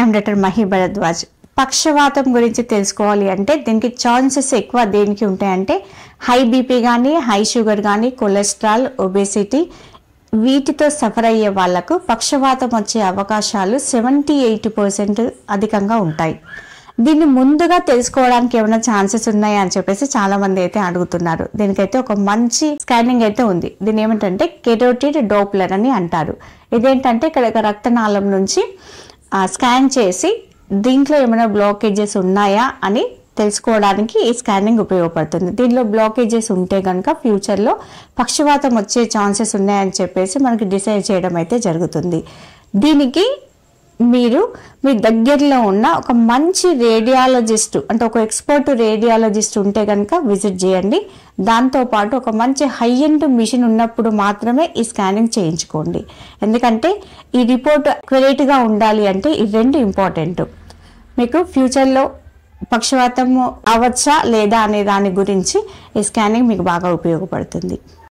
I'm doctor Mahi Bharadwaj. పక్షవాతం గురించి తెలుసుకోవాలి అంటే దీనికి ఛాన్సెస్ ఎక్కువ దేనికి ఉంటాయంటే హై బీపీ కానీ, హై షుగర్ కానీ, కొలెస్ట్రాల్, ఒబేసిటీ వీటితో సఫర్ అయ్యే వాళ్లకు పక్షవాతం వచ్చే అవకాశాలు 78% అధికంగా ఉంటాయి. దీన్ని ముందుగా తెలుసుకోవడానికి ఏమైనా ఛాన్సెస్ ఉన్నాయా అని చెప్పేసి చాలా మంది అయితే అడుగుతున్నారు. దీనికైతే ఒక మంచి స్కానింగ్ అయితే ఉంది. దీని ఏమిటంటే కెరోటిడ్ డోప్లర్ అని అంటారు. ఇదేంటంటే ఇక్కడ రక్తనాళం నుంచి స్కాన్ చేసి దీంట్లో ఏమైనా బ్లాకేజెస్ ఉన్నాయా అని తెలుసుకోవడానికి ఈ స్కానింగ్ ఉపయోగపడుతుంది. దీనిలో బ్లాకేజెస్ ఉంటే కనుక ఫ్యూచర్లో పక్షవాతం వచ్చే ఛాన్సెస్ ఉన్నాయని చెప్పేసి మనకి డిసైడ్ చేయడం అయితే జరుగుతుంది. దీనికి మీరు మీ దగ్గరలో ఉన్న ఒక మంచి రేడియాలజిస్ట్ అంటే ఒక ఎక్స్పర్ట్ రేడియాలజిస్ట్ ఉంటే కనుక విజిట్ చేయండి. దాంతోపాటు ఒక మంచి హై ఎండ్ మిషన్ ఉన్నప్పుడు మాత్రమే ఈ స్కానింగ్ చేయించుకోండి. ఎందుకంటే ఈ రిపోర్ట్ అక్యురేట్గా ఉండాలి అంటే ఈ రెండు ఇంపార్టెంట్. మీకు ఫ్యూచర్లో పక్షవాతం అవ్వచ్చా లేదా అనే దాని గురించి ఈ స్కానింగ్ మీకు బాగా ఉపయోగపడుతుంది.